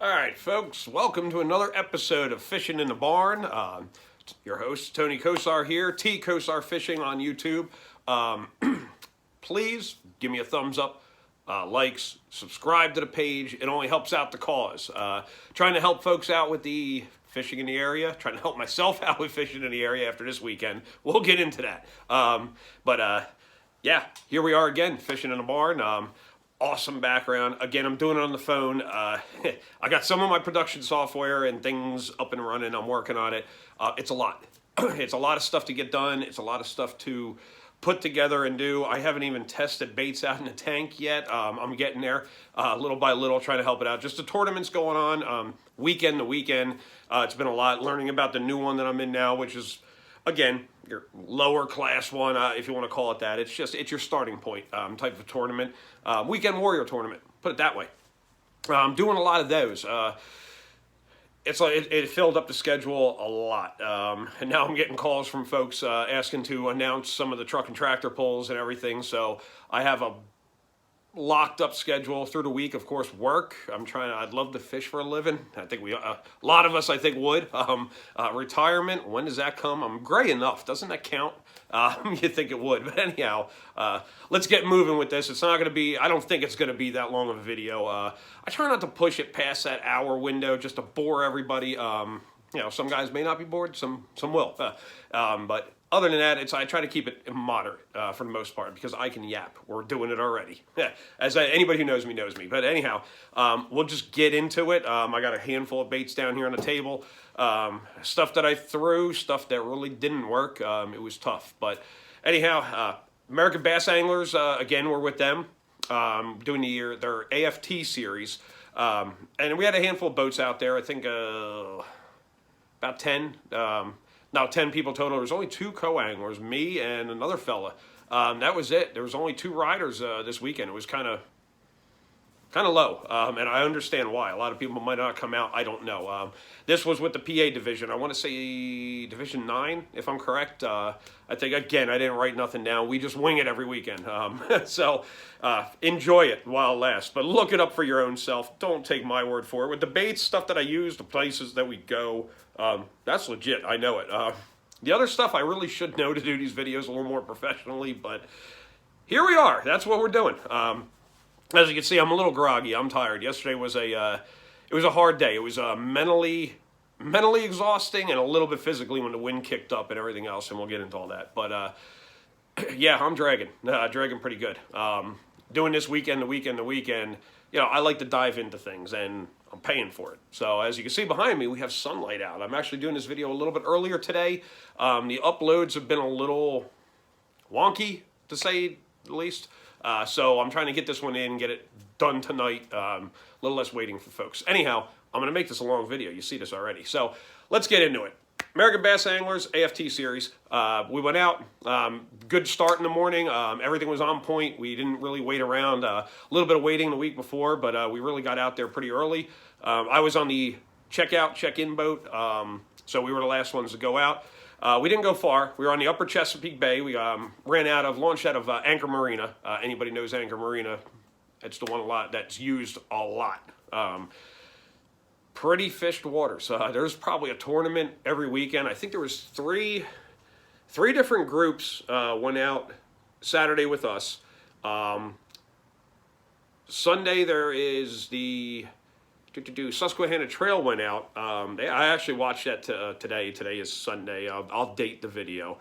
All right, folks, welcome to another episode of Fishing in the Barn. Your host, Tony Kosar here, T Kosar Fishing on YouTube. Please give me a thumbs up, likes, subscribe to the page. It only helps out the cause. Trying to help folks out with the fishing in the area, trying to help myself out with fishing in the area after this weekend. We'll get into that. Yeah, here we are again, fishing in the barn. Awesome background. Again, I'm doing it on the phone. I got some of my production software and things up and running. I'm working on it. It's a lot. It's a lot of stuff to get done. It's a lot of stuff to put together and do. I haven't even tested baits out in the tank yet. I'm getting there little by little, trying to help it out. Just the tournaments going on weekend to weekend. It's been a lot learning about the new one that I'm in now, which is, again, your lower class one, if you want to call it that. It's your starting point type of tournament. Weekend Warrior tournament, put it that way. I'm doing a lot of those. It's like it filled up the schedule a lot. And now I'm getting calls from folks asking to announce some of the truck and tractor pulls and everything. So I have a locked up schedule through the week. Of course, work. I'd love to fish for a living. I think a lot of us, I think, would. Retirement, when does that come? I'm gray enough. Doesn't that count? You think it would. But anyhow, let's get moving with this. It's not going to be, I don't think it's going to be that long of a video. I try not to push it past that hour window just to bore everybody. Some guys may not be bored, some will. But other than that, I try to keep it moderate for the most part because I can yap. We're doing it already. Anybody who knows me knows me. But anyhow, we'll just get into it. I got a handful of baits down here on the table. Stuff that I threw, stuff that really didn't work. It was tough. But anyhow, American Bass Anglers, again, we're with them doing their AFT series. And we had a handful of boats out there. I think about 10. Now 10 people total. There was only 2 co-anglers, me and another fella. That was it. There was only 2 riders this weekend. It was kind of low, and I understand why. A lot of people might not come out. I don't know. This was with the PA division. I want to say Division 9, if I'm correct. I think, again, I didn't write nothing down. We just wing it every weekend. So enjoy it while it lasts. But look it up for your own self. Don't take my word for it. With the baits, stuff that I use, the places that we go, that's legit. I know it. The other stuff I really should know to do these videos a little more professionally, but here we are. That's what we're doing. As you can see, I'm a little groggy. I'm tired. Yesterday was it was a hard day. It was mentally exhausting and a little bit physically when the wind kicked up and everything else, and we'll get into all that. But yeah, I'm dragging pretty good. Doing this weekend to weekend to weekend, I like to dive into things, and I'm paying for it. So as you can see behind me, we have sunlight out. I'm actually doing this video a little bit earlier today. The uploads have been a little wonky, to say the least. So I'm trying to get this one in, get it done tonight. A little less waiting for folks. Anyhow, I'm going to make this a long video. You see this already. So let's get into it. American Bass Anglers AFT series. We went out. Good start in the morning. Everything was on point. We didn't really wait around. A little bit of waiting the week before, but we really got out there pretty early. I was on the check-in boat, so we were the last ones to go out. We didn't go far. We were on the Upper Chesapeake Bay. We launched out of Anchor Marina. Anybody knows Anchor Marina? It's the one that's used a lot. Pretty fished waters. There's probably a tournament every weekend. I think there was three different groups went out Saturday with us. Sunday there is the Susquehanna Trail went out. I actually watched that today. Today is Sunday. I'll date the video.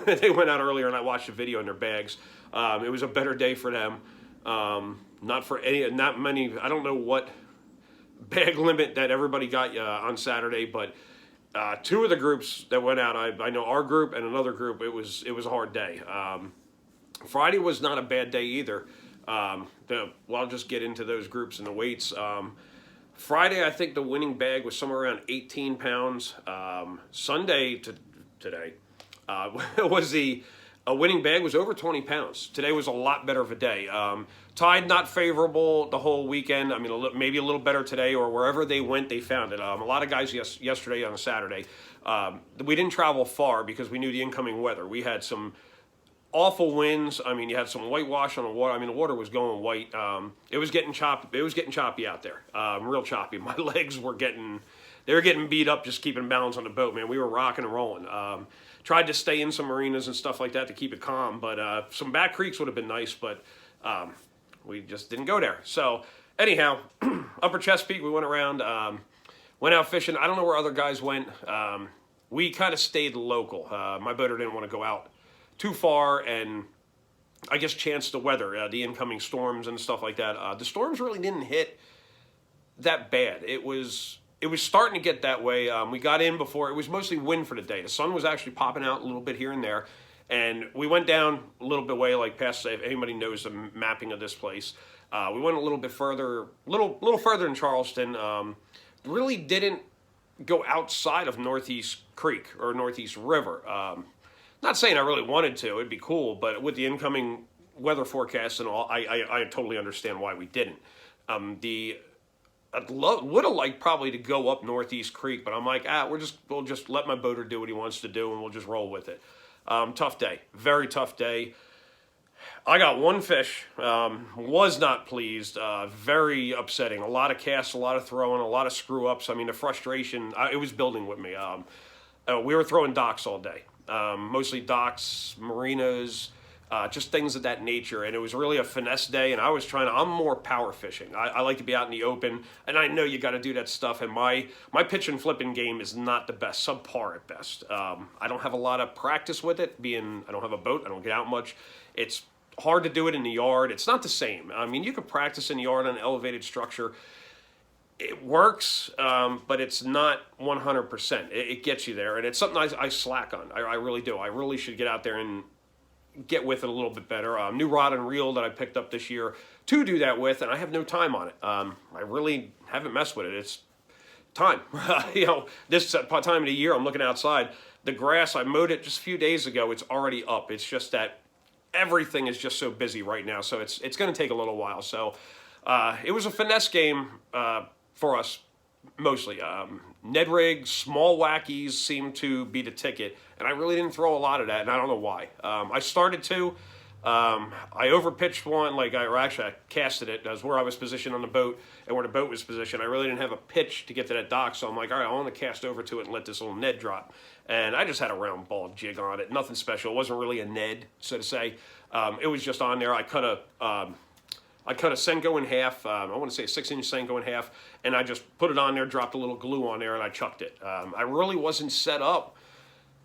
They went out earlier and I watched the video in their bags. It was a better day for them. Not many. I don't know what bag limit that everybody got on Saturday, but 2 of the groups that went out, I know our group and another group. It was a hard day. Friday was not a bad day either. I'll just get into those groups and the weights. Friday, I think the winning bag was somewhere around 18 pounds. Sunday today was a winning bag was over 20 pounds. Today was a lot better of a day. Tide not favorable the whole weekend. I mean, maybe a little better today, or wherever they went, they found it. A lot of guys yesterday on a Saturday. We didn't travel far because we knew the incoming weather. We had some awful winds. I mean, you had some whitewash on the water. I mean, the water was going white. It was getting choppy. It was getting choppy out there. Real choppy. My legs were they were getting beat up just keeping balance on the boat, man. We were rocking and rolling. Tried to stay in some marinas and stuff like that to keep it calm, but some back creeks would have been nice, but we just didn't go there. So anyhow, Upper Chesapeake, we went around, went out fishing. I don't know where other guys went. We kind of stayed local. My boater didn't want to go out too far, and I guess chance the weather, the incoming storms and stuff like that. The storms really didn't hit that bad. It was starting to get that way. We got in before. It was mostly wind for the day. The sun was actually popping out a little bit here and there, and we went down a little bit away, like past, if anybody knows the mapping of this place. We went a little bit further, little further in Charleston. Really didn't go outside of Northeast Creek or Northeast River. Not saying I really wanted to. It'd be cool, but with the incoming weather forecast and all, I totally understand why we didn't. Would have liked probably to go up Northeast Creek, but I'm like, we'll just let my boater do what he wants to do, and we'll just roll with it. Tough day, very tough day. I got one fish, was not pleased, very upsetting. A lot of casts, a lot of throwing, a lot of screw ups. I mean, the frustration, it was building with me. We were throwing docks all day, mostly docks, marinas, just things of that nature. And it was really a finesse day, and I'm more power fishing. I like to be out in the open, and I know you got to do that stuff. And my pitch and flipping game is not the best, subpar at best. I don't have a lot of practice with it, I don't have a boat, I don't get out much. It's hard to do it in the yard. It's not the same. I mean, you can practice in the yard on an elevated structure. It works, but it's not 100%. It gets you there, and it's something I slack on. I really do. I really should get out there and get with it a little bit better. New rod and reel that I picked up this year to do that with, and I have no time on it. I really haven't messed with it. It's time. This time of the year, I'm looking outside. The grass, I mowed it just a few days ago. It's already up. It's just that everything is just so busy right now, so it's going to take a little while. So it was a finesse game for us, mostly. Ned rigs, small wackies seemed to be the ticket, and I really didn't throw a lot of that, and I don't know why. I started to. I overpitched one, I casted it. That was where I was positioned on the boat and where the boat was positioned. I really didn't have a pitch to get to that dock, so I'm like, all right, I want to cast over to it and let this little Ned drop. And I just had a round ball jig on it, nothing special. It wasn't really a Ned, so to say. It was just on there. I cut a Senko in half. I want to say a 6-inch Senko in half, and I just put it on there, dropped a little glue on there, and I chucked it. I really wasn't set up.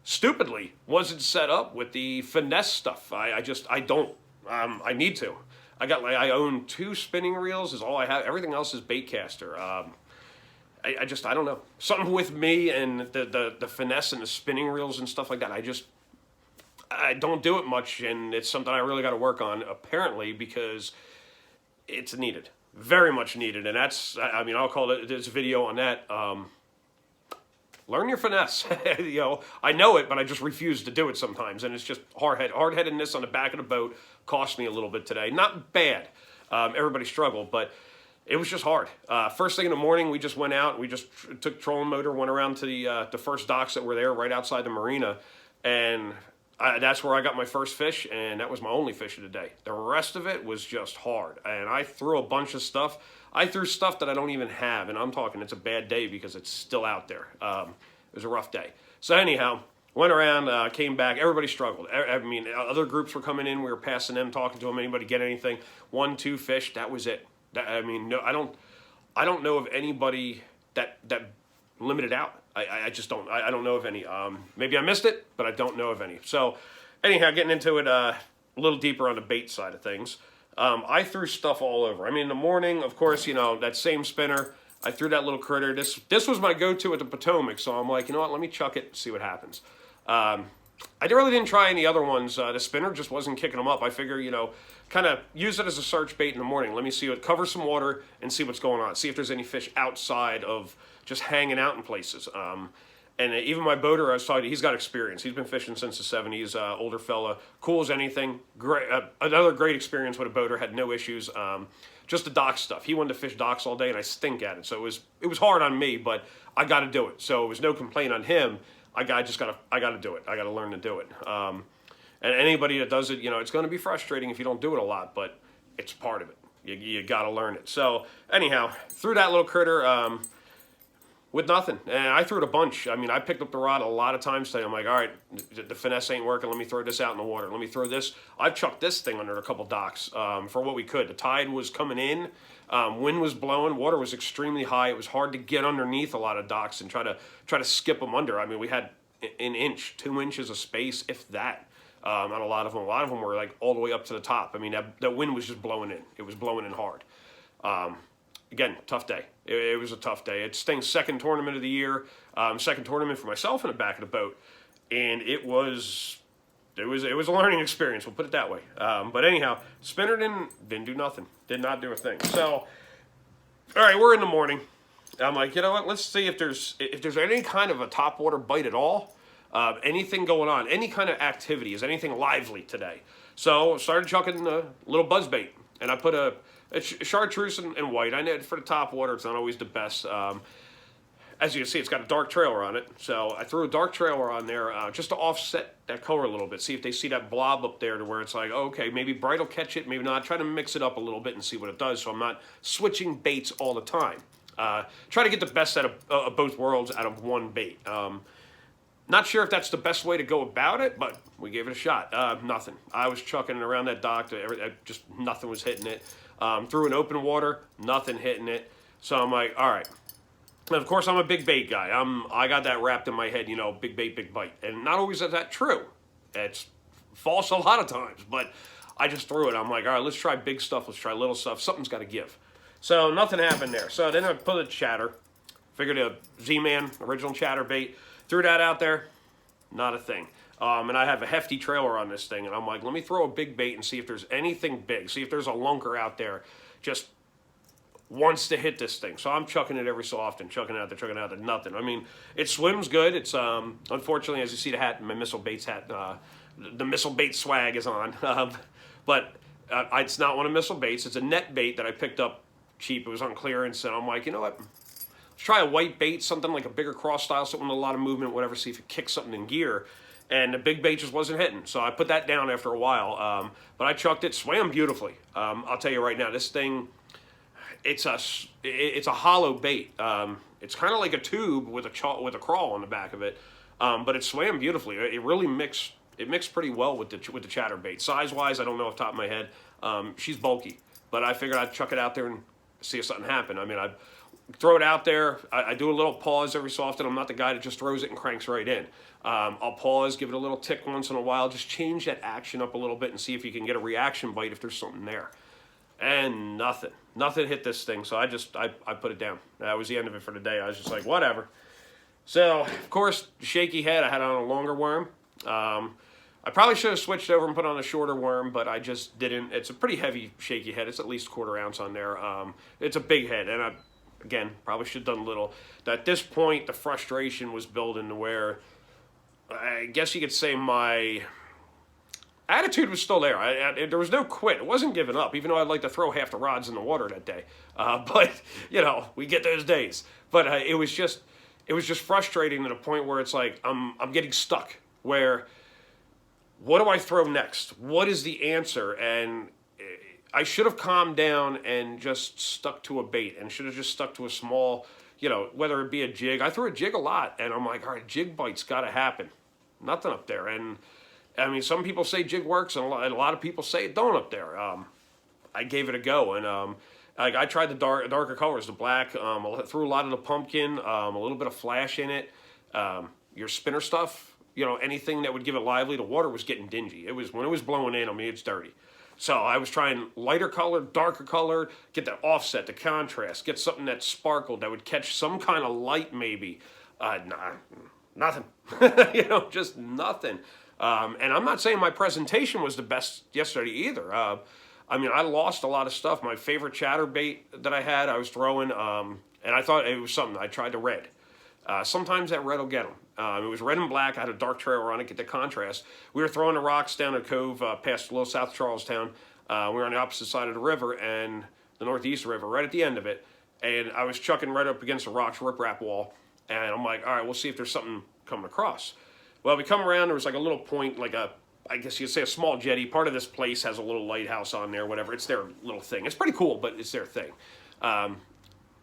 Stupidly wasn't set up with the finesse stuff. I don't. I need to. I own 2 spinning reels is all I have. Everything else is bait caster. I don't know. Something with me and the finesse and the spinning reels and stuff like that. I don't do it much, and it's something I really got to work on, apparently, because it's needed. Very much needed. And I'll call it this video on that. Learn your finesse. I know it, but I just refuse to do it sometimes, and it's just hard-headedness on the back of the boat cost me a little bit today. Not bad. Everybody struggled, but it was just hard. First thing in the morning, we just went out. We just took trolling motor, went around to the first docks that were there right outside the marina, and that's where I got my first fish, and that was my only fish of the day. The rest of it was just hard, and I threw a bunch of stuff. I threw stuff that I don't even have, and I'm talking it's a bad day because it's still out there. It was a rough day. So anyhow, went around, came back. Everybody struggled. I mean, other groups were coming in. We were passing them, talking to them. Anybody get anything? 1, 2 fish. That was it. No, I don't know of anybody that limited out. I just don't. I don't know of any. Maybe I missed it, but I don't know of any. So anyhow, getting into it a little deeper on the bait side of things. I threw stuff all over. I mean, in the morning, of course, that same spinner, I threw that little critter. This was my go-to at the Potomac, so I'm like, you know what, let me chuck it and see what happens. I really didn't try any other ones. The spinner just wasn't kicking them up. I figure, kind of use it as a search bait in the morning. Let me see cover some water and see what's going on. See if there's any fish outside of just hanging out in places. And even my boater, I was talking to, he's got experience. He's been fishing since the 70s, older fella, cool as anything. Great, another great experience with a boater, had no issues. Just the dock stuff. He wanted to fish docks all day, and I stink at it. So it was hard on me, but I got to do it. So it was no complaint on him. I got to do it. I got to learn to do it. And anybody that does it, you know, it's going to be frustrating if you don't do it a lot, but it's part of it. You got to learn it. So anyhow, threw that little critter with nothing. And I threw it a bunch. I mean, I picked up the rod a lot of times today. I'm like, all right, the finesse ain't working. Let me throw this out in the water. Let me throw this. I've chucked this thing under a couple docks for what we could. The tide was coming in. Wind was blowing. Water was extremely high. It was hard to get underneath a lot of docks and try to skip them under. I mean, we had an inch, 2 inches of space, if that, on a lot of them. A lot of them were like all the way up to the top. I mean, that wind was just blowing in. It was blowing in hard. Again, tough day. It was a tough day. It's Sting's second tournament of the year, second tournament for myself in the back of the boat, and it was a learning experience. We'll put it that way. But anyhow, spinner didn't do nothing. Did not do a thing. So, all right, we're in the morning. I'm like, you know what? Let's see if there's any kind of a topwater bite at all. Anything going on? Any kind of activity? Is anything lively today? So started chucking a little buzzbait, and I put a chartreuse and white. I know for the top water, it's not always the best. As you can see, it's got a dark trailer on it. So I threw a dark trailer on there just to offset that color a little bit. See if they see that blob up there to where it's like, oh, okay, maybe bright will catch it, maybe not. Try to mix it up a little bit and see what it does so I'm not switching baits all the time. Try to get the best out of both worlds out of one bait. Not sure if that's the best way to go about it, but we gave it a shot. Nothing. I was chucking it around that dock. Just nothing was hitting it. Through an open water, nothing hitting it. So I'm like, all right. And of course, I'm a big bait guy. I got that wrapped in my head, you know, big bait, big bite. And not always is that true. It's false a lot of times. But I just threw it. I'm like, all right, let's try big stuff. Let's try little stuff. Something's got to give. So nothing happened there. So then I put a chatter. Figured a Z-Man, original chatter bait. Threw that out there. Not a thing. And I have a hefty trailer on this thing. And I'm like, let me throw a big bait and see if there's anything big. See if there's a lunker out there just wants to hit this thing. So I'm chucking it every so often. Chucking out there, nothing. I mean, it swims good. It's, unfortunately, as you see the hat, my Missile Baits hat, the Missile Bait swag is on. But it's not one of Missile Baits. It's a net bait that I picked up cheap. It was on clearance. And I'm like, you know what? Let's try a white bait, something like a bigger cross style, something with a lot of movement, whatever, see if it kicks something in gear. And the big bait just wasn't hitting. So I put that down after a while. But I chucked it, swam beautifully. I'll tell you right now, this thing, it's a hollow bait. It's kind of like a tube with a crawl on the back of it. But it swam beautifully. It really mixed pretty well with the chatterbait. Size-wise, I don't know off the top of my head. She's bulky. But I figured I'd chuck it out there and see if something happened. I mean, I throw it out there. I do a little pause every so often. I'm not the guy that just throws it and cranks right in. I'll pause, give it a little tick once in a while, just change that action up a little bit and see if you can get a reaction bite if there's something there. And nothing hit this thing. So I put it down. That was the end of it for the day. I was just like, whatever. So, of course, shaky head. I had on a longer worm. I probably should have switched over and put on a shorter worm, but I just didn't. It's a pretty heavy shaky head. It's at least 1/4 ounce on there. It's a big head, and again, probably should have done a little. At this point, the frustration was building to where I guess you could say my attitude was still there. There was no quit. It wasn't giving up, even though I'd like to throw half the rods in the water that day. But, you know, we get those days. But it was just frustrating to the point where it's like I'm getting stuck. Where, what do I throw next? What is the answer? And I should have calmed down and just stuck to a bait and should have just stuck to a small, you know, whether it be a jig. I threw a jig a lot, and I'm like, all right, jig bite's got to happen. Nothing up there. And, I mean, some people say jig works, and a lot of people say it don't up there. I gave it a go, and I tried the darker colors, the black. I threw a lot of the pumpkin, a little bit of flash in it. Your spinner stuff, you know, anything that would give it lively. The water was getting dingy. It was, when it was blowing in, I mean, it's dirty. So I was trying lighter colored, darker colored, get that offset, the contrast, get something that sparkled, that would catch some kind of light maybe. Nothing. You know, just nothing. And I'm not saying my presentation was the best yesterday either. I mean, I lost a lot of stuff. My favorite chatterbait that I had, I was throwing, and I thought it was something. I tried the red. Sometimes that red will get them. It was red and black. I had a dark trailer on it, get the contrast. We were throwing the rocks down a cove past Little South Charlestown. We were on the opposite side of the river, and the Northeast River, right at the end of it. And I was chucking right up against the rocks, riprap wall. And I'm like, all right, we'll see if there's something coming across. Well, we come around, there was like a little point, like a I guess you'd say a small jetty. Part of this place has a little lighthouse on there, whatever. It's their little thing. It's pretty cool, but it's their thing.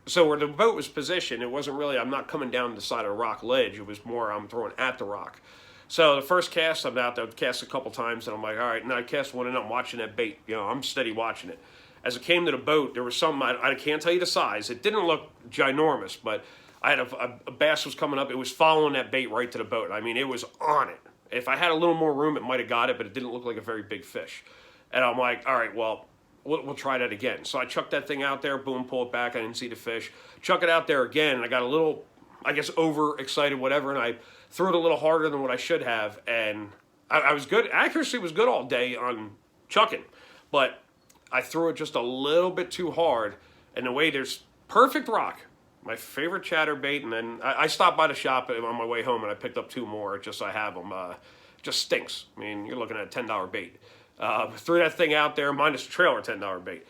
So where the boat was positioned, it wasn't really, I'm not coming down the side of a rock ledge. It was more I'm throwing at the rock. So the first cast, I'm out there, I've cast a couple times, and I'm like, all right, and I cast one, and I'm watching that bait. I'm steady watching it. As it came to the boat, there was something, I can't tell you the size. It didn't look ginormous, but I had a bass was coming up. It was following that bait right to the boat. I mean, it was on it. If I had a little more room, it might have got it, but it didn't look like a very big fish. And I'm like, all right, well, we'll try that again. So I chucked that thing out there, boom, pull it back. I didn't see the fish. Chuck it out there again, and I got a little, I guess, overexcited, whatever, and I threw it a little harder than what I should have. And I was good. Accuracy was good all day on chucking, but I threw it just a little bit too hard. And the way there's perfect rock, my favorite chatterbait, and then I stopped by the shop on my way home and I picked up 2 more just so I have them. Just stinks. I mean, you're looking at a $10 bait. Threw that thing out there, minus the trailer, $10 bait.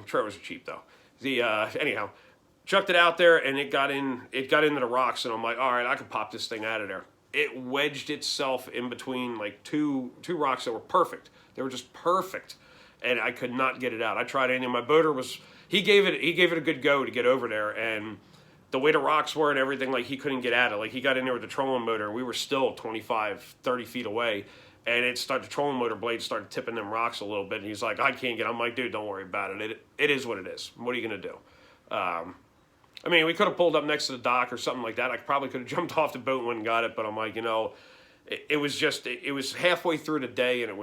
Trailers are cheap though. Anyhow, chucked it out there and it got into the rocks, and I'm like, all right, I could pop this thing out of there. It wedged itself in between like two rocks that were perfect. They were just perfect, and I could not get it out. I tried anything. My boater was. He gave it a good go to get over there, and the way the rocks were and everything, like he couldn't get at it. Like he got in there with the trolling motor. We were still 25, 30 feet away, and the trolling motor blade started tipping them rocks a little bit, and he's like, I can't get. I'm like, dude, don't worry about it. It is what it is. What are you gonna do? I mean, we could have pulled up next to the dock or something like that. I probably could have jumped off the boat and went and got it, but I'm like, it was halfway through the day, and it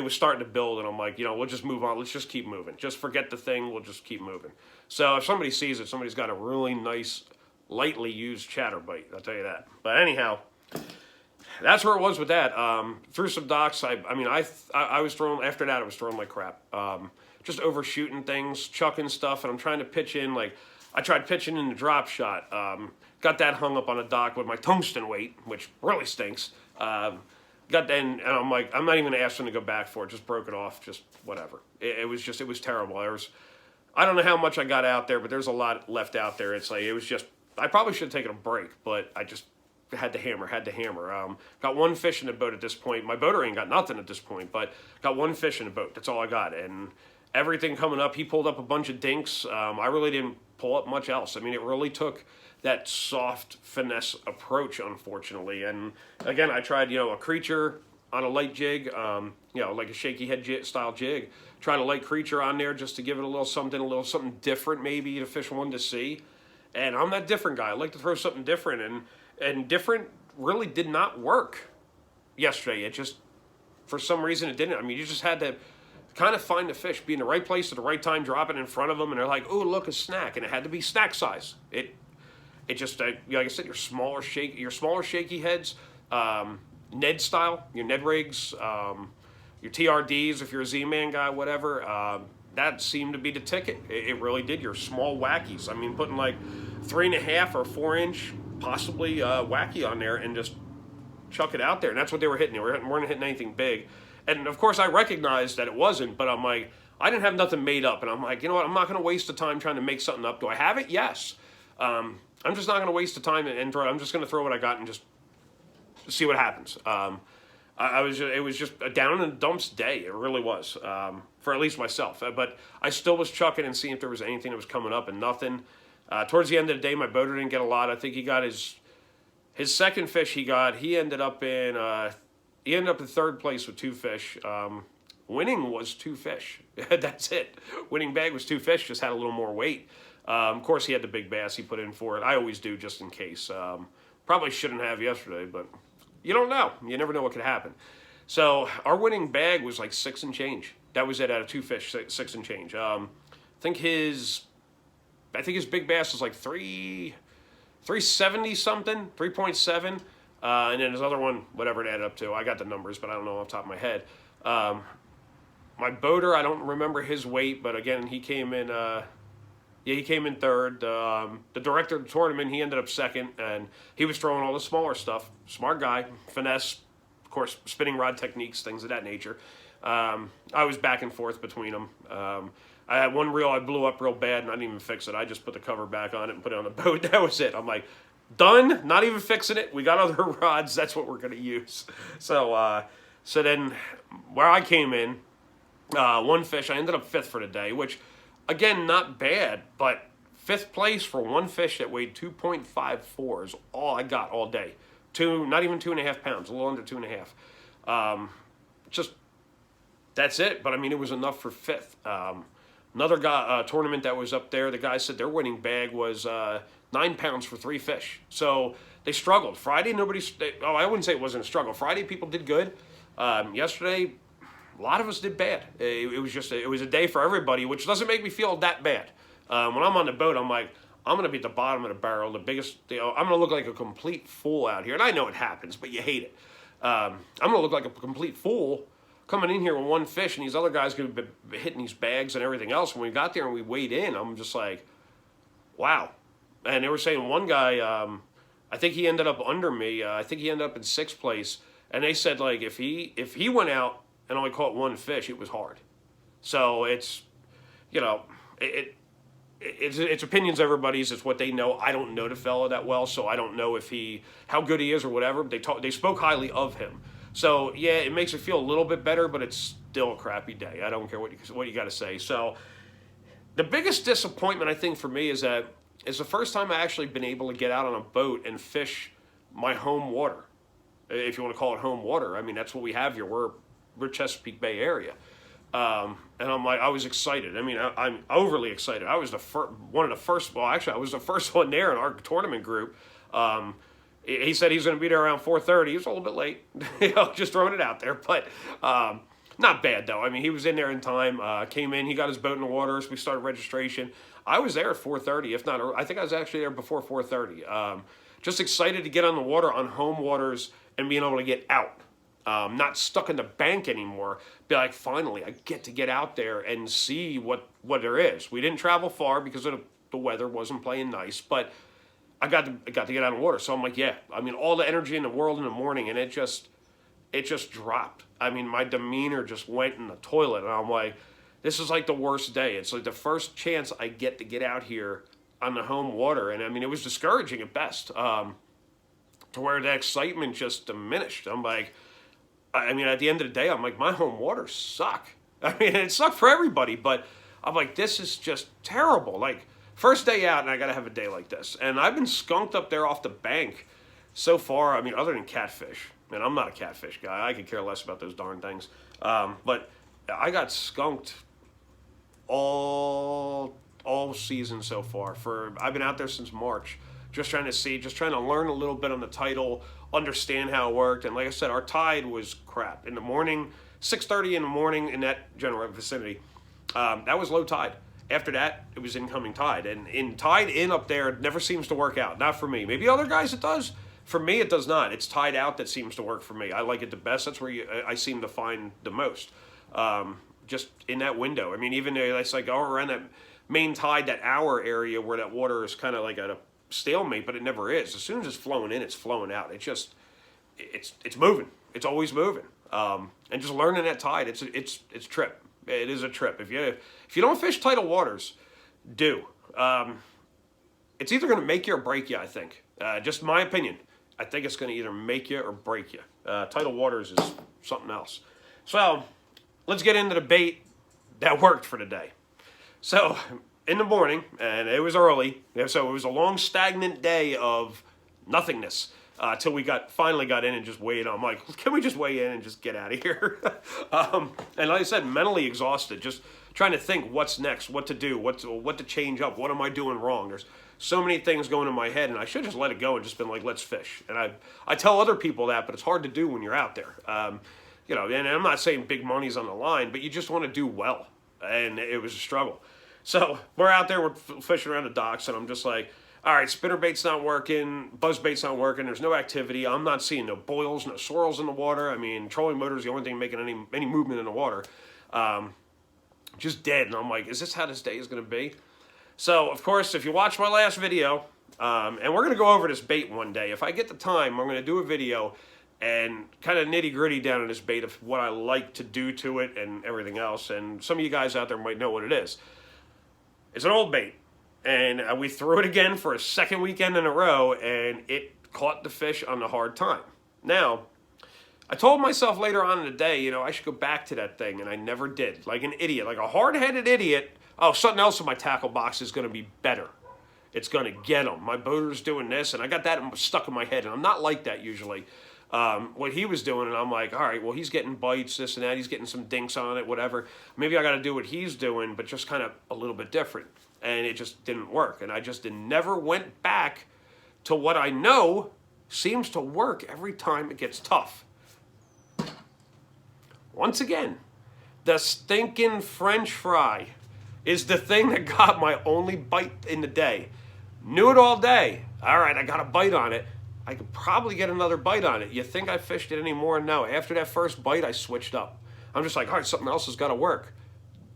was starting to build, and I'm like, we'll just move on. Let's just keep moving. Just forget the thing. We'll just keep moving. So if somebody sees it, somebody's got a really nice, lightly used chatterbait. I'll tell you that. But anyhow, that's where it was with that. Through some docks, I was throwing, after that, I was throwing like crap. Just overshooting things, chucking stuff, and I'm trying to pitch in, like, I tried pitching in the drop shot. Got that hung up on a dock with my tungsten weight, which really stinks. Got that, and I'm like, I'm not even going to ask them to go back for it. Just broke it off, just whatever. It was terrible. I don't know how much I got out there, but there's a lot left out there. It's like, I probably should have taken a break, but I just had to hammer. Got one fish in the boat at this point. My boater ain't got nothing at this point, but got one fish in the boat. That's all I got. And everything coming up, he pulled up a bunch of dinks. I really didn't pull up much else. I mean, it really took that soft finesse approach, unfortunately. And again, I tried, a creature on a light jig, like a shaky head style jig. Tried a light creature on there just to give it a little something different, maybe the fish wanted to see. And I'm that different guy. I like to throw something different, and different really did not work yesterday. It just, for some reason, it didn't. I mean, you just had to kind of find the fish, be in the right place at the right time, drop it in front of them, and they're like, "Oh, look, a snack!" And it had to be snack size. It just, like I said, your smaller shaky heads, Ned style, your Ned rigs, your TRDs, if you're a Z-Man guy, whatever. That seemed to be the ticket. It really did. Your small wackies. I mean, putting like 3.5 or 4 inch, possibly wacky on there, and just chuck it out there. And that's what they were hitting. They weren't hitting anything big. And of course, I recognized that it wasn't, but I'm like, I didn't have nothing made up. And I'm like, you know what? I'm not going to waste the time trying to make something up. Do I have it? Yes. I'm just not going to waste the time and throw it. I'm just going to throw what I got and just see what happens. It was just a down in the dumps day. It really was, for at least myself. But I still was chucking and seeing if there was anything that was coming up, and nothing. Towards the end of the day, my boater didn't get a lot. I think he got his second fish he got. He ended up in third place with 2 fish. Winning was 2 fish. That's it. Winning bag was 2 fish, just had a little more weight. Of course, he had the big bass he put in for it. I always do, just in case. Probably shouldn't have yesterday, but you don't know. You never know what could happen. So our winning bag was like 6 and change. That was it out of 2 fish, 6 and change. I think his big bass was like 370 something, 3.7. And then his other one, whatever it added up to. I got the numbers, but I don't know off the top of my head. My boater, I don't remember his weight, but again, he came in. He came in third. The director of the tournament, he ended up second, and he was throwing all the smaller stuff. Smart guy, finesse, of course, spinning rod techniques, things of that nature. I was back and forth between them. I had one reel I blew up real bad, and I didn't even fix it. I just put the cover back on it and put it on the boat. That was it. I'm like, done, not even fixing it. We got other rods. That's what we're going to use. So So then, where I came in, one fish, I ended up fifth for the day, which, again, not bad, but fifth place for one fish that weighed 2.54 is all I got all day. Not even 2.5 pounds, a little under 2.5. Just, that's it. But I mean, it was enough for fifth. Another tournament that was up there, the guy said their winning bag was 9 pounds for 3 fish. So they struggled. Friday, I wouldn't say it wasn't a struggle. Friday, people did good. Yesterday, a lot of us did bad. It was a day for everybody, which doesn't make me feel that bad. When I'm on the boat, I'm like, I'm going to be at the bottom of the barrel, I'm going to look like a complete fool out here. And I know it happens, but you hate it. I'm going to look like a complete fool coming in here with one fish, and these other guys going to be hitting these bags and everything else. When we got there and we weighed in, I'm just like, wow. And they were saying one guy, I think he ended up under me. I think he ended up in 6th place. And they said, like, if he went out and only caught one fish, it was hard. So it's, it's opinions everybody's. It's what they know. I don't know the fella that well, so I don't know how good he is or whatever. They spoke highly of him. So yeah, it makes it feel a little bit better, but it's still a crappy day. I don't care what you got to say. So the biggest disappointment I think for me is that it's the first time I actually been able to get out on a boat and fish my home water, if you want to call it home water. I mean, that's what we have here. We're Chesapeake Bay area. And I was excited. I mean, I'm overly excited. I was I was the first one there in our tournament group. He said he's going to be there around 4:30. He was a little bit late, just throwing it out there. But not bad, though. I mean, he was in there in time, came in, he got his boat in the water, so we started registration. I was there at 4:30, if not, I think I was actually there before 4:30. Just excited to get on the water on home waters and being able to get out. Not stuck in the bank anymore. Be like, finally, I get to get out there and see what there is. We didn't travel far because the weather wasn't playing nice, but I got to get out of the water. So I'm like, yeah. I mean, all the energy in the world in the morning, and it just dropped. I mean, my demeanor just went in the toilet, and I'm like, this is like the worst day. It's like the first chance I get to get out here on the home water, and I mean, it was discouraging at best, to where the excitement just diminished. I'm like, I mean, at the end of the day, I'm like, my home waters suck. I mean, it sucked for everybody, but I'm like, this is just terrible. Like, first day out, and I got to have a day like this. And I've been skunked up there off the bank so far. I mean, other than catfish. And I'm not a catfish guy. I could care less about those darn things. But I got skunked all season so far. I've been out there since March, just trying to learn a little bit on the title, understand how it worked. And like I said, our tide was crap. In the morning, 6:30 in the morning in that general vicinity, that was low tide. After that, it was incoming tide. And tide in up there, it never seems to work out. Not for me. Maybe other guys it does. For me, it does not. It's tide out that seems to work for me. I like it the best. That's where I seem to find the most. Just in that window. I mean, even though it's like around that main tide, that hour area where that water is kind of like at a stalemate, but it never is. As soon as it's flowing in, it's flowing out. It's moving. It's always moving. And just learning that tide, it's a trip. It is a trip. If you don't fish tidal waters, do. It's either going to make you or break you, I think. Just my opinion. I think it's going to either make you or break you. Tidal waters is something else. So let's get into the bait that worked for the day. So in the morning, and it was early, so it was a long stagnant day of nothingness. Till we finally got in and just weighed. I'm like, can we just weigh in and just get out of here? And like I said, mentally exhausted, just trying to think what's next, what to do, what to change up, what am I doing wrong? There's so many things going in my head, and I should just let it go and just been like, let's fish. And I tell other people that, but it's hard to do when you're out there. And I'm not saying big money's on the line, but you just want to do well, and it was a struggle. So we're out there, we're fishing around the docks, and I'm just like, all right, spinnerbait's not working, buzzbait's not working, there's no activity. I'm not seeing no boils, no swirls in the water. I mean, trolling motor's the only thing making any movement in the water. Just dead. And I'm like, is this how this day is going to be? So, of course, if you watch my last video, and we're going to go over this bait one day. If I get the time, I'm going to do a video and kind of nitty-gritty down on this bait of what I like to do to it and everything else. And some of you guys out there might know what it is. It's an old bait. And we threw it again for a second weekend in a row, and it caught the fish on the hard time. Now, I told myself later on in the day, you know, I should go back to that thing, and I never did. Like an idiot, like a hard-headed idiot. Oh, something else in my tackle box is going to be better. It's going to get him. My boater's doing this, and I got that stuck in my head, and I'm not like that usually. What he was doing, and I'm like, all right, well, he's getting bites, this and that. He's getting some dinks on it, whatever. Maybe I got to do what he's doing, but just kind of a little bit different. And it just didn't work. And I just never went back to what I know seems to work every time it gets tough. Once again, the stinking French fry is the thing that got my only bite in the day. Knew it all day. All right, I got a bite on it. I could probably get another bite on it. You think I fished it anymore? No. After that first bite, I switched up. I'm just like, all right, something else has got to work.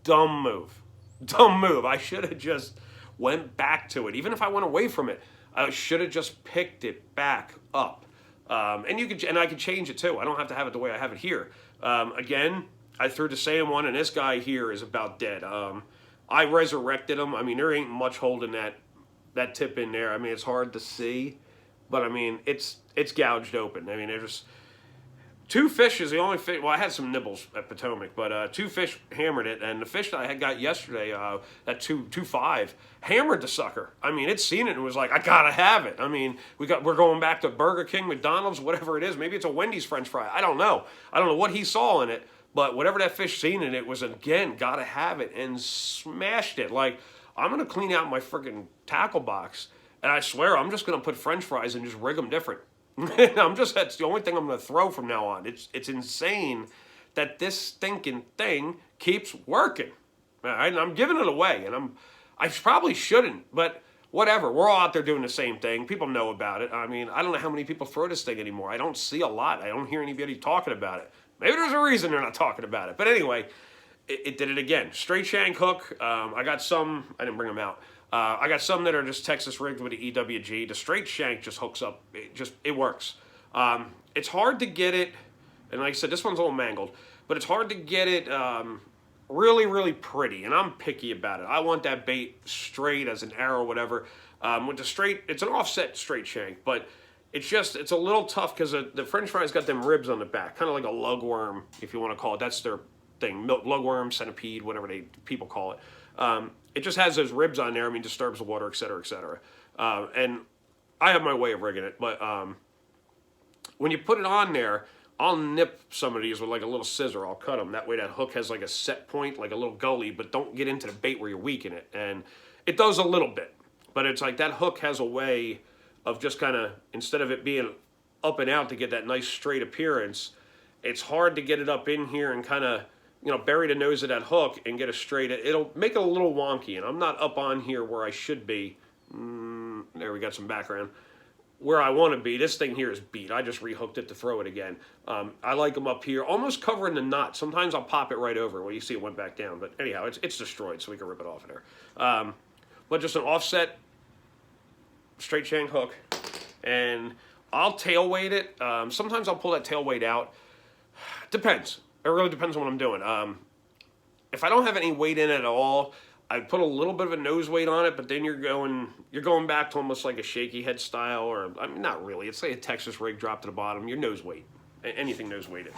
Dumb move. Dumb move. I should have just went back to it. Even if I went away from it, I should have just picked it back up. And I could change it too. I don't have to have it the way I have it here. Again, I threw the same one, and this guy here is about dead. I resurrected him. I mean, there ain't much holding that tip in there. I mean, it's hard to see, but I mean, it's gouged open. I mean, there's two fish is the only fish. Well, I had some nibbles at Potomac, but two fish hammered it, and the fish that I had got yesterday, that 2.5, hammered the sucker. I mean, it seen it and was like, I gotta have it. I mean, we're going back to Burger King, McDonald's, whatever it is. Maybe it's a Wendy's French fry. I don't know. I don't know what he saw in it, but whatever that fish seen in it was, again, gotta have it, and smashed it. Like, I'm gonna clean out my freaking tackle box, and I swear I'm just gonna put French fries and just rig them different. That's the only thing I'm going to throw from now on. It's insane that this stinking thing keeps working. And I'm giving it away, and I probably shouldn't, but whatever. We're all out there doing the same thing. People know about it. I mean, I don't know how many people throw this thing anymore. I don't see a lot. I don't hear anybody talking about it. Maybe there's a reason they're not talking about it. But anyway, it did it again. Straight shank hook. I got some. I didn't bring them out. I got some that are just Texas rigged with the EWG. The straight shank just hooks up. It works. It's hard to get it, and like I said, this one's a little mangled, but it's hard to get it really, really pretty, and I'm picky about it. I want that bait straight as an arrow, whatever. With the straight, it's an offset straight shank, but it's a little tough because the French fry's got them ribs on the back, kind of like a lugworm, if you want to call it. That's their thing, lugworm, centipede, whatever people call it. It just has those ribs on there. I mean, disturbs the water, et cetera, et cetera. And I have my way of rigging it, but when you put it on there, I'll nip some of these with like a little scissor. I'll cut them. That way that hook has like a set point, like a little gully, but don't get into the bait where you're weakening it. And it does a little bit, but it's like that hook has a way of just kind of, instead of it being up and out to get that nice straight appearance, it's hard to get it up in here and kind of, bury the nose of that hook and get a straight. It'll make it a little wonky, and I'm not up on here where I should be. There, we got some background. Where I want to be. This thing here is beat. I just rehooked it to throw it again. I like them up here, almost covering the knot. Sometimes I'll pop it right over. Well, you see it went back down, but anyhow, it's destroyed, so we can rip it off of there. But just an offset straight shank hook, and I'll tail weight it. Sometimes I'll pull that tail weight out. Depends. It really depends on what I'm doing. If I don't have any weight in it at all, I put a little bit of a nose weight on it, but then you're going back to almost like a shaky head style, or I mean, not really. It's like a Texas rig drop to the bottom. Your nose weight, anything nose weighted.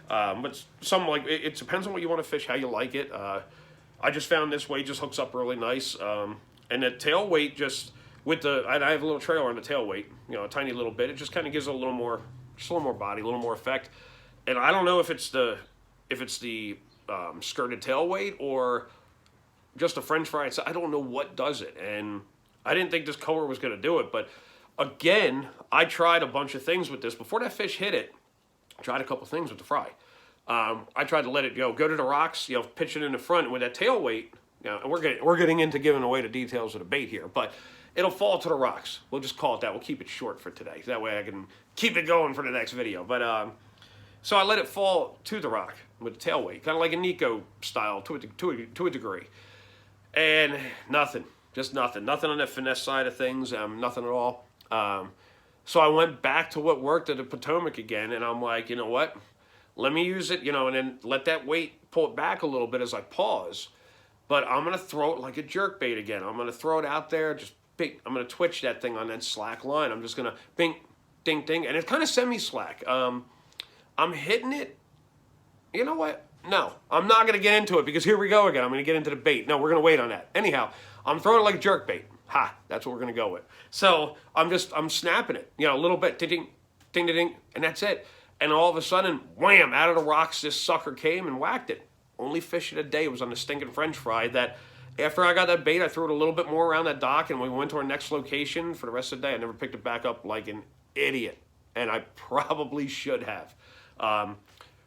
But some like it depends on what you want to fish, how you like it. I just found this weight just hooks up really nice, and the tail weight just I have a little trailer on the tail weight, a tiny little bit. It just kind of gives it a little more body, a little more effect. And I don't know if it's the skirted tail weight or just a French fry. I don't know what does it, and I didn't think this color was going to do it. But again, I tried a bunch of things with this before that fish hit it. I tried a couple things with the fry. I tried to let it go to the rocks, pitch it in the front with that tail weight. And we're getting into giving away the details of the bait here, but it'll fall to the rocks. We'll just call it that. We'll keep it short for today. That way I can keep it going for the next video. But so I let it fall to the rock with the tail weight, kind of like a Nico style to a degree. And nothing, just nothing on that finesse side of things, nothing at all. So I went back to what worked at the Potomac again, and I'm like, you know what? Let me use it, and then let that weight pull it back a little bit as I pause. But I'm going to throw it like a jerk bait again. I'm going to throw it out there, just bing. I'm going to twitch that thing on that slack line. I'm just going to bing, ding, ding, and it's kind of semi-slack. I'm hitting it. You know what? No, I'm not going to get into it because here we go again. I'm going to get into the bait. No, we're going to wait on that. Anyhow, I'm throwing it like jerk bait. Ha, that's what we're going to go with. So I'm snapping it, a little bit, ding, ding, ding, ding, ding, and that's it. And all of a sudden, wham, out of the rocks, this sucker came and whacked it. Only fish of the day was on the stinking French fry that after I got that bait, I threw it a little bit more around that dock and we went to our next location for the rest of the day. I never picked it back up like an idiot. And I probably should have.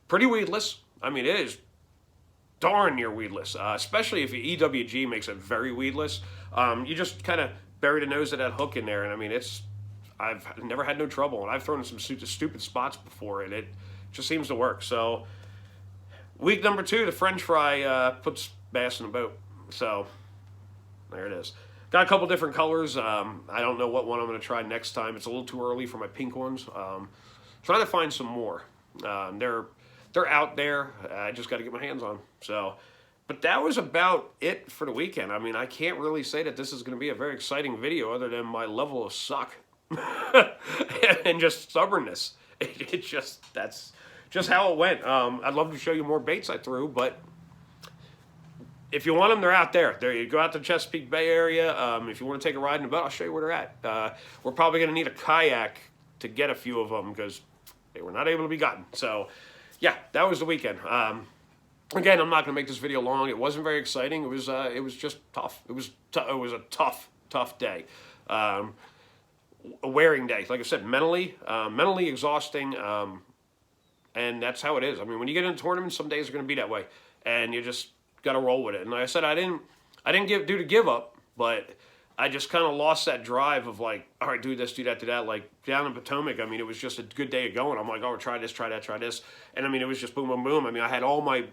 Pretty weedless. I mean, it is darn near weedless, especially if EWG makes it very weedless. You just kind of bury the nose of that hook in there. And I mean, I've never had no trouble. And I've thrown in some stupid spots before and it just seems to work. So week number 2, the French fry puts bass in the boat. So there it is. Got a couple different colors. I don't know what one I'm going to try next time. It's a little too early for my pink ones. Trying to find some more. They're out there. I just got to get my hands on them. So, but that was about it for the weekend. I mean, I can't really say that this is going to be a very exciting video other than my level of suck and just stubbornness. That's just how it went. I'd love to show you more baits I threw, but if you want them, they're out there. There you go out to the Chesapeake Bay area. If you want to take a ride in a boat, I'll show you where they're at. We're probably going to need a kayak to get a few of them because they were not able to be gotten. So, yeah, that was the weekend. Again, I'm not going to make this video long. It wasn't very exciting. It was just tough. It was a tough day. A wearing day. Like I said, mentally exhausting. And that's how it is. I mean, when you get into tournaments, some days are going to be that way, and you just got to roll with it. And like I said, I didn't give up, but I just kind of lost that drive of like, all right, do this, do that, do that. Like down in Potomac, I mean, it was just a good day of going. I'm like, oh, try this, try that, try this. And I mean, it was just boom, boom, boom. I mean, I had all my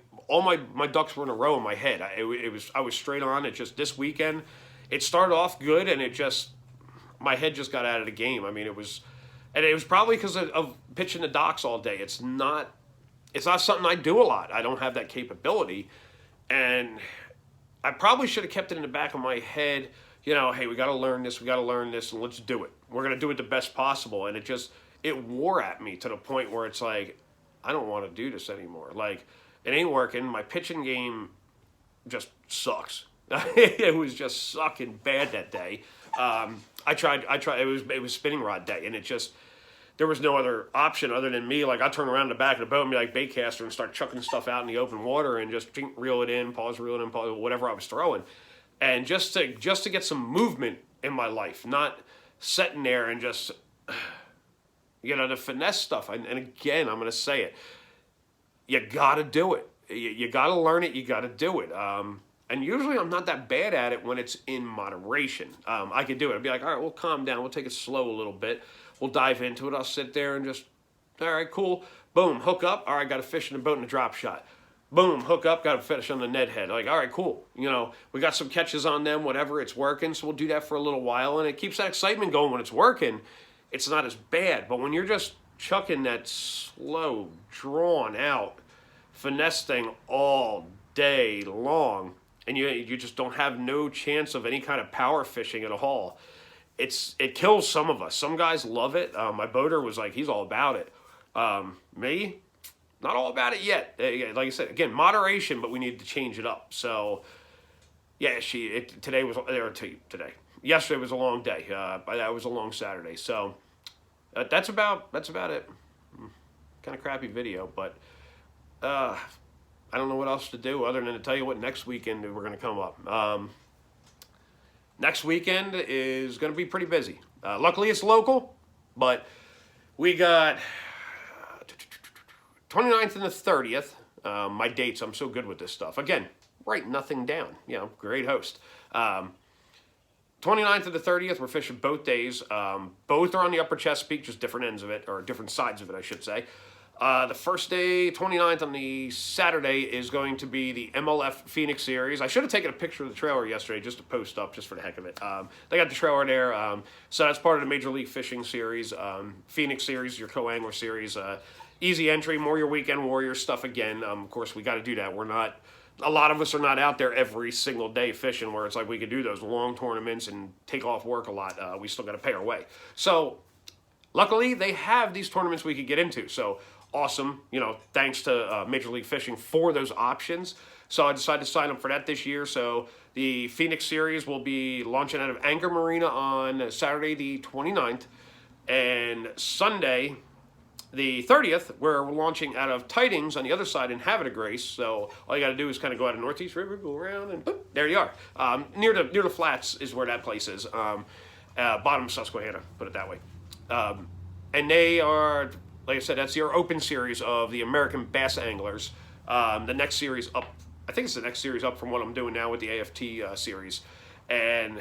ducks were in a row in my head. I was straight on. It just this weekend, it started off good, and my head just got out of the game. I mean, it was probably because of pitching the docks all day. It's not something I do a lot. I don't have that capability. And I probably should have kept it in the back of my head, hey, we got to learn this, and let's do it. We're going to do it the best possible. And it wore at me to the point where it's like, I don't want to do this anymore. Like, it ain't working. My pitching game just sucks. It was just sucking bad that day. I tried, it was spinning rod day, and there was no other option other than me. Like, I turn around in the back of the boat and be like baitcaster and start chucking stuff out in the open water and just reel it in, pause, whatever I was throwing. And just to get some movement in my life, not sitting there and just, the finesse stuff. And again, I'm going to say it. You got to do it. You got to learn it. You got to do it. And usually I'm not that bad at it when it's in moderation. I could do it. I'd be like, all right, we'll calm down. We'll take it slow a little bit. We'll dive into it. I'll sit there and just, all right, cool. Boom, hook up. All right, got a fish in the boat and a drop shot. Boom, hook up, got a fish on the Ned head. Like, all right, cool. We got some catches on them, whatever, it's working. So we'll do that for a little while. And it keeps that excitement going when it's working. It's not as bad. But when you're just chucking that slow, drawn out finesse thing all day long, and you just don't have no chance of any kind of power fishing at all, it kills some of us. Some guys love it. My boater was like, he's all about it. Me, not all about it yet. Like I said, again, moderation, but we need to change it up. So, yeah, today. Yesterday was a long day. That was a long Saturday. So, that's about it. Kind of crappy video, but I don't know what else to do other than to tell you what next weekend we're going to come up. Next weekend is going to be pretty busy. Luckily, it's local, but we got 29th and the 30th. My dates, I'm so good with this stuff. Again, write nothing down. Great host. 29th and the 30th, we're fishing both days. Both are on the Upper Chesapeake, just different ends of it, or different sides of it, I should say. The first day, 29th, on the Saturday, is going to be the MLF Phoenix Series. I should have taken a picture of the trailer yesterday just to post up, just for the heck of it. They got the trailer there. So that's part of the Major League Fishing Series. Phoenix Series, your co-angler series. Easy entry, more your weekend warrior stuff again. Of course, we got to do that. A lot of us are not out there every single day fishing where it's like we could do those long tournaments and take off work a lot. We still got to pay our way. So luckily, they have these tournaments we could get into. So awesome, you know, thanks to Major League Fishing for those options. So I decided to sign up for that this year. So the Phoenix Series will be launching out of Anchor Marina on Saturday the 29th, and Sunday the 30th, we're launching out of Tidings on the other side in Havre de Grace. So all you got to do is kind of go out of Northeast River, go around, and boop, there you are. Near the flats is where that place is. Bottom of Susquehanna, put it that way. And they are, like I said, that's your open series of the American Bass Anglers. The next series up, I think it's the next series up from what I'm doing now with the AFT series. And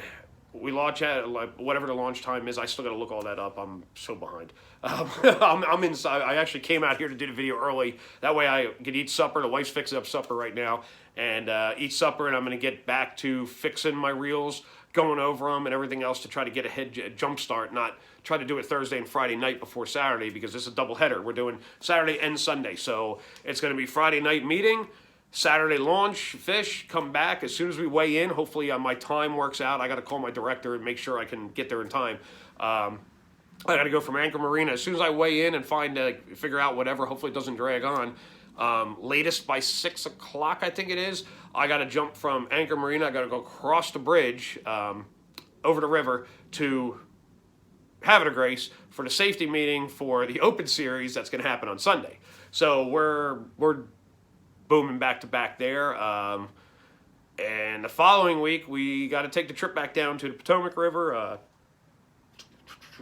we launch at like whatever the launch time is. I still got to look all that up. I'm so behind. I'm inside. I actually came out here to do the video early. That way I could eat supper. The wife's fixing up supper right now, and eat supper. And I'm going to get back to fixing my reels, going over them, and everything else to try to get a jump start. Not try to do it Thursday and Friday night before Saturday, because this is a double header. We're doing Saturday and Sunday, so it's going to be Friday night meeting, Saturday launch, fish, come back. As soon as we weigh in, hopefully my time works out. I got to call my director and make sure I can get there in time. I got to go from Anchor Marina. As soon as I weigh in and figure out whatever, hopefully it doesn't drag on, latest by 6 o'clock, I think it is, I got to jump from Anchor Marina. I got to go across the bridge over the river to Havre de Grace for the safety meeting for the Open Series that's going to happen on Sunday. So we're booming back to back there. And the following week, we got to take the trip back down to the Potomac River.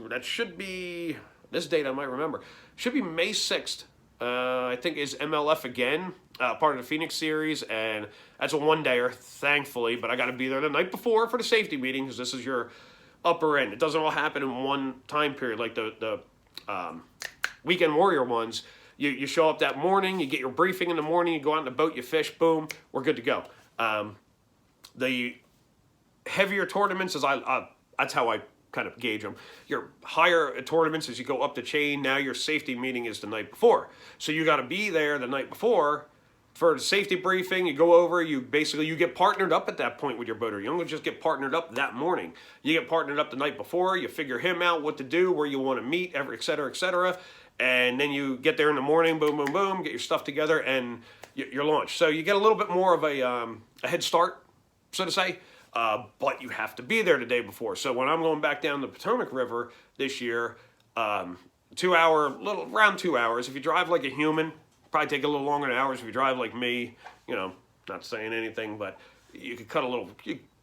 That should be, this date I might remember, should be May 6th. I think is MLF again, part of the Phoenix Series, and that's a one-dayer, thankfully, but I got to be there the night before for the safety meeting, because this is your upper end. It doesn't all happen in one time period like the Weekend Warrior ones. You show up that morning, you get your briefing in the morning, you go out in the boat, you fish, boom, we're good to go. The heavier tournaments, that's how I kind of gauge them. Your higher tournaments, as you go up the chain, now your safety meeting is the night before. So you got to be there the night before for the safety briefing. You go over, you get partnered up at that point with your boater. You don't just get partnered up that morning. You get partnered up the night before, you figure him out, what to do, where you want to meet, et cetera, et cetera. And then you get there in the morning, boom, boom, boom, get your stuff together, and you're launched. So you get a little bit more of a head start, so to say. But you have to be there the day before. So when I'm going back down the Potomac River this year, around 2 hours. If you drive like a human, probably take a little longer than hours. If you drive like me, you know, not saying anything, but you could cut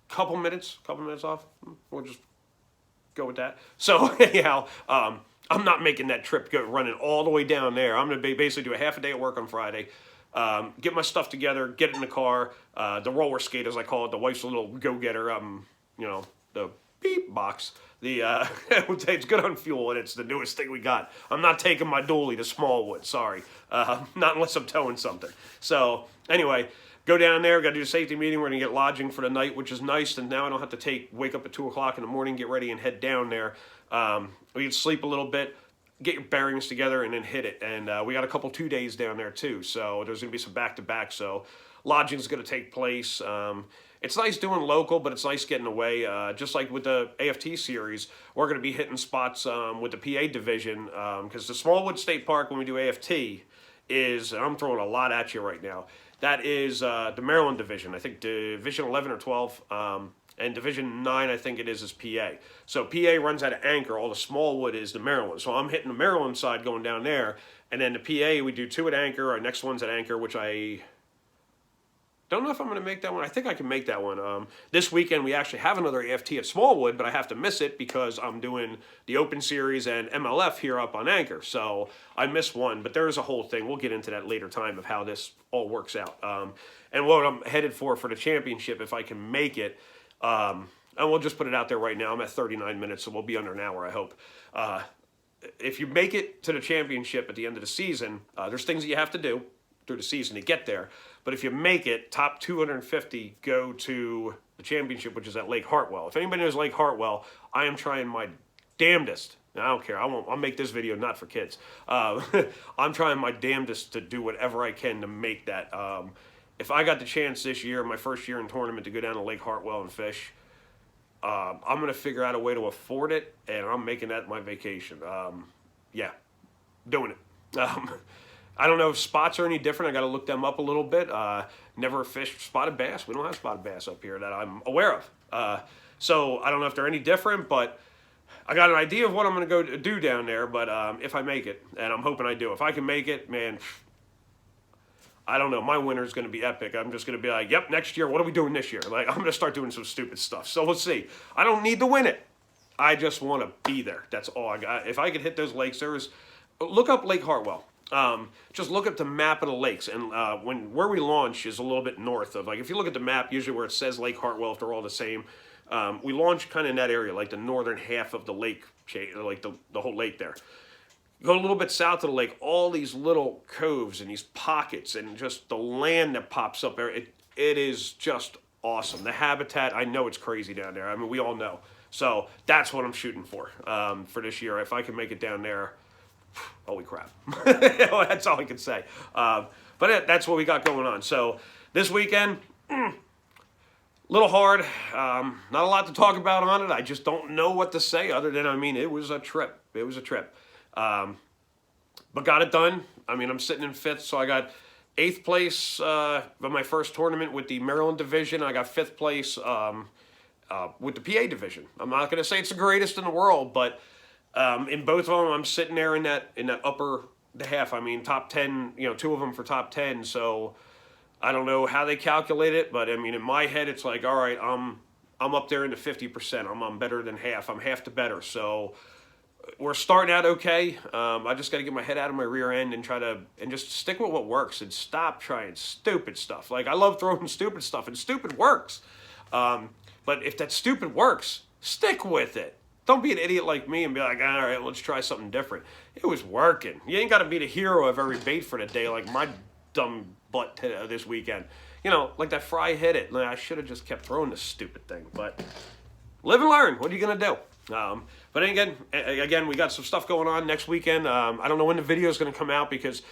couple minutes off. We'll just go with that. So anyhow, I'm not making that trip running all the way down there. I'm going to basically do a half a day of work on Friday. Get my stuff together, get in the car, the roller skate, as I call it. The wife's a little go-getter, you know, the beep box. It's good on fuel, and it's the newest thing we got. I'm not taking my dually to Smallwood, sorry. Not unless I'm towing something. So, anyway, go down there, got to do a safety meeting. We're going to get lodging for the night, which is nice, and now I don't have to wake up at 2 o'clock in the morning, get ready, and head down there. We can sleep a little bit, get your bearings together, and then hit it. And we got a couple 2 days down there too, so there's going to be some back-to-back. So lodging's going to take place. It's nice doing local, but it's nice getting away. Just like with the AFT series, we're going to be hitting spots with the PA division, because the Smallwood State Park, when we do AFT, is, and I'm throwing a lot at you right now, that is the Maryland division. I think Division 11 or 12. And Division 9, I think it is PA. So PA runs out of Anchor. All the Smallwood is the Maryland. So I'm hitting the Maryland side going down there. And then the PA, we do 2 at Anchor. Our next one's at Anchor, which I don't know if I'm going to make that one. I think I can make that one. This weekend, we actually have another AFT at Smallwood, but I have to miss it because I'm doing the Open Series and MLF here up on Anchor. So I missed one, but there is a whole thing. We'll get into that later time of how this all works out. And what I'm headed for the championship, if I can make it. And we'll just put it out there right now. I'm at 39 minutes, so we'll be under an hour, I hope. If you make it to the championship at the end of the season, there's things that you have to do through the season to get there. But if you make it, top 250 go to the championship, which is at Lake Hartwell. If anybody knows Lake Hartwell, I am trying my damnedest. I don't care. I'll make this video not for kids. I'm trying my damnedest to do whatever I can to make that. If I got the chance this year, my first year in tournament, to go down to Lake Hartwell and fish, I'm going to figure out a way to afford it, and I'm making that my vacation. Yeah, doing it. I don't know if spots are any different. I got to look them up a little bit. Never fished spotted bass. We don't have spotted bass up here that I'm aware of. So I don't know if they're any different, but I got an idea of what I'm going to go do down there. But if I make it, and I'm hoping I do, if I can make it, man, I don't know. My winter is going to be epic. I'm just going to be like, yep, next year, what are we doing this year? Like, I'm going to start doing some stupid stuff. So we'll see. I don't need to win it. I just want to be there. That's all I got. If I could hit those lakes, look up Lake Hartwell. Just look at the map of the lakes, and where we launch is a little bit north of, like, if you look at the map, usually where it says Lake Hartwell, if they're all the same, we launch kind of in that area, like the northern half of the lake, like the whole lake there. Go a little bit south of the lake, all these little coves and these pockets and just the land that pops up there, it is just awesome. The habitat, I know it's crazy down there. I mean, we all know. So that's what I'm shooting for this year. If I can make it down there, holy crap. That's all I can say. But that's what we got going on. So this weekend, a little hard. Not a lot to talk about on it. I just don't know what to say other than, I mean, it was a trip. It was a trip. But got it done. I mean, I'm sitting in 5th, so I got 8th place of my first tournament with the Maryland division. I got 5th place with the PA division. I'm not going to say it's the greatest in the world, but in both of them, I'm sitting there in that upper half. I mean, top 10. 2 of them for top 10. So I don't know how they calculate it, but I mean, in my head, it's like, all right, I'm up there in the 50%. I'm better than half. I'm half the better. So we're starting out okay. I just got to get my head out of my rear end and and just stick with what works and stop trying stupid stuff. Like, I love throwing stupid stuff, and stupid works. But if that stupid works, stick with it. Don't be an idiot like me and be like, all right, let's try something different. It was working. You ain't got to be the hero of every bait for the day like my dumb butt this weekend. Like that fry hit it. I should have just kept throwing this stupid thing. But live and learn. What are you going to do? But again, we got some stuff going on next weekend. I don't know when the video is going to come out because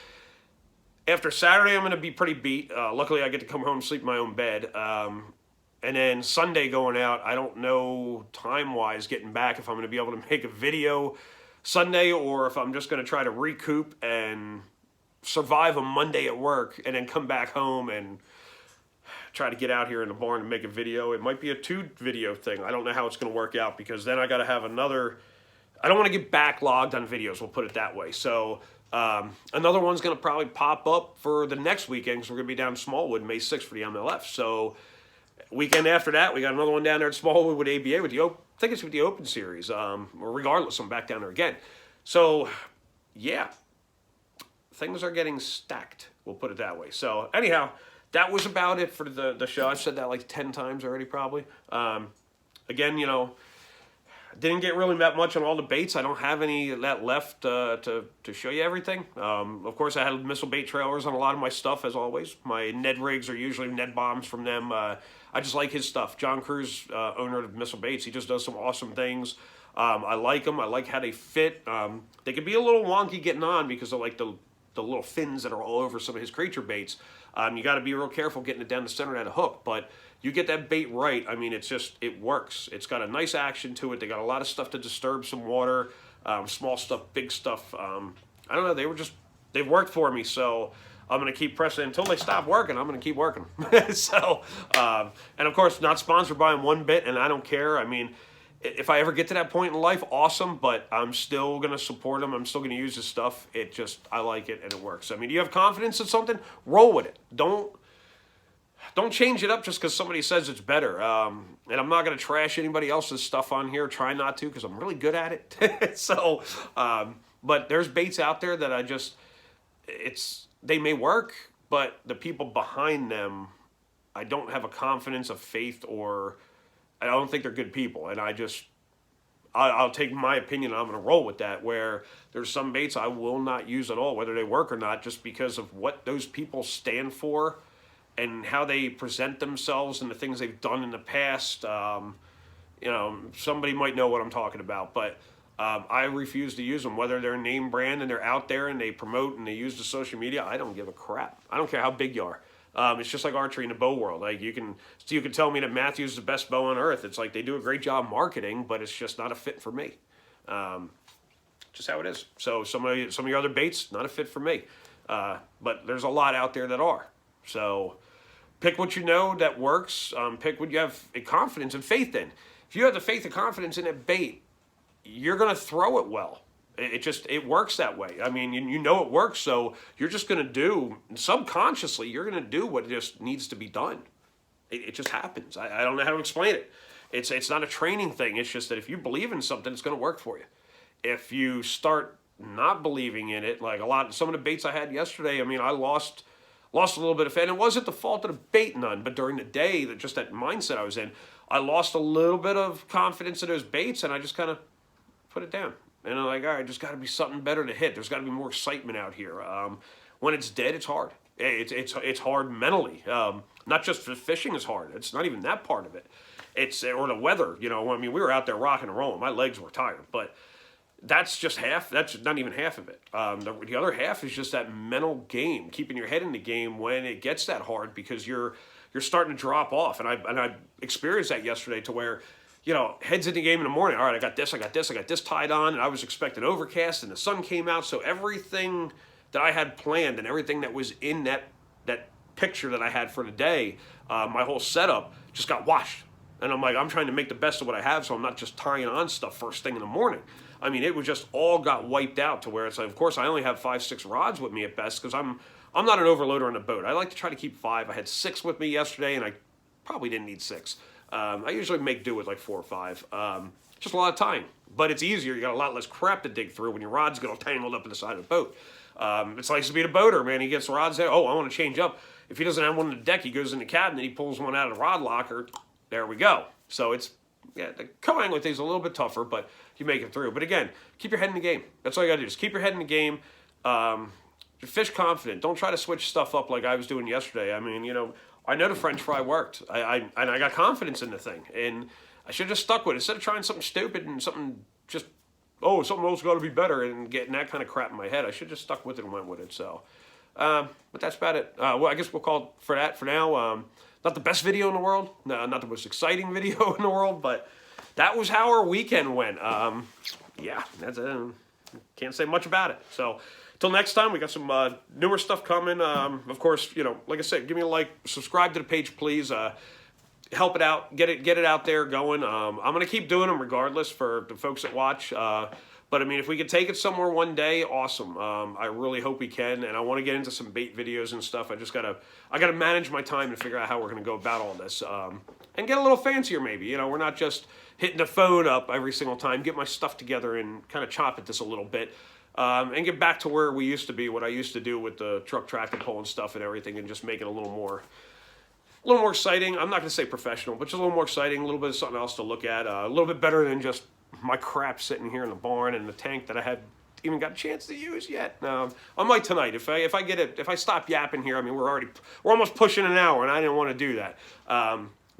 after Saturday, I'm going to be pretty beat. Luckily, I get to come home and sleep in my own bed. And then Sunday going out, I don't know time-wise getting back if I'm going to be able to make a video Sunday or if I'm just going to try to recoup and survive a Monday at work and then come back home and try to get out here in the barn and make a video. It might be a 2-video thing. I don't know how it's going to work out because then I got to have another. I don't want to get backlogged on videos, we'll put it that way. So another one's going to probably pop up for the next weekend because we're going to be down in Smallwood May 6th for the MLF. So weekend after that, we got another one down there at Smallwood with ABA with I think it's with the Open Series. Or regardless, I'm back down there again. So yeah, things are getting stacked. We'll put it that way. So anyhow, that was about it for the show. I've said that like 10 times already, probably. Again, didn't get really that much on all the baits. I don't have any of that left to show you everything. Of course, I had missile bait trailers on a lot of my stuff, as always. My Ned rigs are usually Ned bombs from them. I just like his stuff. John Cruz, owner of Missile Baits, he just does some awesome things. I like them. I like how they fit. They can be a little wonky getting on because of like the little fins that are all over some of his creature baits. You got to be real careful getting it down the center of that hook, but you get that bait right, I mean, it works. It's got a nice action to it. They got a lot of stuff to disturb some water, small stuff, big stuff. I don't know, they've worked for me, so I'm going to keep pressing until they stop working. I'm going to keep working. So, and of course, not sponsored by them one bit, and I don't care. I mean, if I ever get to that point in life, awesome, but I'm still going to support him. I'm still going to use his stuff. I like it and it works. I mean, you have confidence in something, roll with it. Don't change it up just because somebody says it's better. And I'm not going to trash anybody else's stuff on here. Try not to because I'm really good at it. So, but there's baits out there that they may work, but the people behind them, I don't have a confidence of faith or I don't think they're good people, and I'll take my opinion and I'm going to roll with that, where there's some baits I will not use at all, whether they work or not, just because of what those people stand for and how they present themselves and the things they've done in the past. Somebody might know what I'm talking about, but I refuse to use them, whether they're name brand and they're out there and they promote and they use the social media. I don't give a crap. I don't care how big you are. It's just like archery in the bow world. Like you can tell me that Matthew's the best bow on earth. It's like they do a great job marketing, but it's just not a fit for me. Just how it is. So some of your other baits, not a fit for me. But there's a lot out there that are. So pick what you know that works. Pick what you have confidence and faith in. If you have the faith and confidence in a bait, you're going to throw it well. It works that way. I mean, you know it works, so you're just going to do, subconsciously, you're going to do what just needs to be done. It just happens. I don't know how to explain it. It's not a training thing. It's just that if you believe in something, it's going to work for you. If you start not believing in it, like some of the baits I had yesterday, I mean, I lost a little bit of faith. And it wasn't the fault of the bait none, but during the day, just that mindset I was in, I lost a little bit of confidence in those baits, and I just kind of put it down. And I'm like, all right, there's got to be something better to hit. There's got to be more excitement out here. When it's dead, it's hard. It's hard mentally. Not just for fishing is hard. It's not even that part of it. Or the weather. You know, I mean, we were out there rocking and rolling. My legs were tired, but that's just half. That's not even half of it. The other half is just that mental game, keeping your head in the game when it gets that hard, because you're starting to drop off. And I experienced that yesterday, to where, you know, heads in the game in the morning. All right, I got this tied on, and I was expecting overcast, and the sun came out, so everything that I had planned and everything that was in that picture that I had for the day, my whole setup just got washed. And I'm like, I'm trying to make the best of what I have, so I'm not just tying on stuff first thing in the morning. I mean, it was just all got wiped out, to where it's like, of course, I only have 5-6 rods with me at best, because I'm not an overloader on the boat. I like to try to keep 5. I had 6 with me yesterday, and I probably didn't need 6. I usually make do with like 4 or 5. Just a lot of time, but it's easier. You got a lot less crap to dig through when your rods get all tangled up in the side of the boat. It's nice to be a boater, man. He gets rods there. Oh, I want to change up. If he doesn't have one on the deck, he goes in the cabinet, he pulls one out of the rod locker. There we go. So the co-angling thing's a little bit tougher, but you make it through. But again, keep your head in the game. That's all you got to do. Just keep your head in the game. Fish confident. Don't try to switch stuff up like I was doing yesterday. I mean, you know, I know the French fry worked. I got confidence in the thing, and I should have just stuck with it instead of trying something stupid and something just, something else got to be better, and getting that kind of crap in my head. I should have just stuck with it and went with it. So, but that's about it. Well, I guess we'll call it for that for now. Not the best video in the world, no, not the most exciting video in the world, but that was how our weekend went. Yeah, can't say much about it. So, till next time, we got some newer stuff coming. Of course, you know, like I said, give me a like, subscribe to the page, please. Help it out, get it out there going. I'm gonna keep doing them regardless for the folks that watch. But I mean, if we could take it somewhere one day, awesome. I really hope we can, and I want to get into some bait videos and stuff. I gotta manage my time to figure out how we're gonna go about all this, and get a little fancier maybe. You know, we're not just hitting the phone up every single time. Get my stuff together and kind of chop at this a little bit, and get back to where we used to be, what I used to do with the truck tracking pole and stuff and everything, and just make it a little more exciting. I'm not gonna say professional, but just a little more exciting, a little bit of something else to look at, a little bit better than just my crap sitting here in the barn and the tank that I had even got a chance to use yet. I might tonight if I stop yapping here. I mean, we're almost pushing an hour, and I didn't want to do that.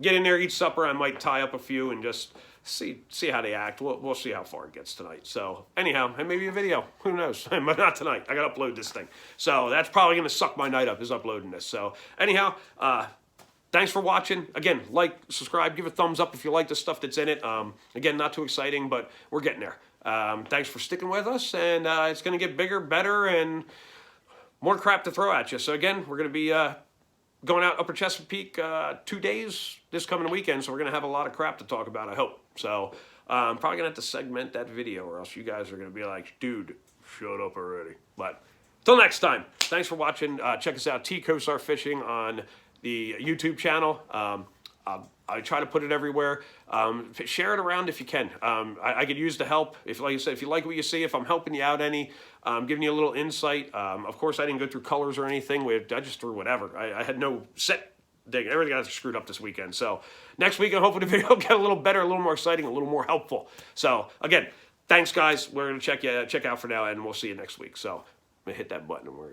Get in there, eat supper. I might tie up a few and just see how they act. We'll see how far it gets tonight. So anyhow, and maybe a video. Who knows? But not tonight. I got to upload this thing. So that's probably going to suck my night up, is uploading this. So anyhow, thanks for watching. Again, like, subscribe, give a thumbs up if you like the stuff that's in it. Again, not too exciting, but we're getting there. Thanks for sticking with us, and it's going to get bigger, better, and more crap to throw at you. So again, we're going to be going out Upper Chesapeake 2 days this coming weekend, so we're going to have a lot of crap to talk about, I hope. So I'm probably going to have to segment that video, or else you guys are going to be like, dude, shut up already. But till next time, thanks for watching. Check us out, T Kosar Fishing on the YouTube channel. I try to put it everywhere. Share it around if you can. I could use the help. Like I said, if you like what you see, if I'm helping you out any, giving you a little insight. Of course, I didn't go through colors or anything. I just threw whatever. I had no set thing. Everything got screwed up this weekend. So next week, I'm hoping the video will get a little better, a little more exciting, a little more helpful. So again, thanks guys. We're gonna check out for now, and we'll see you next week. So I'm gonna hit that button and we're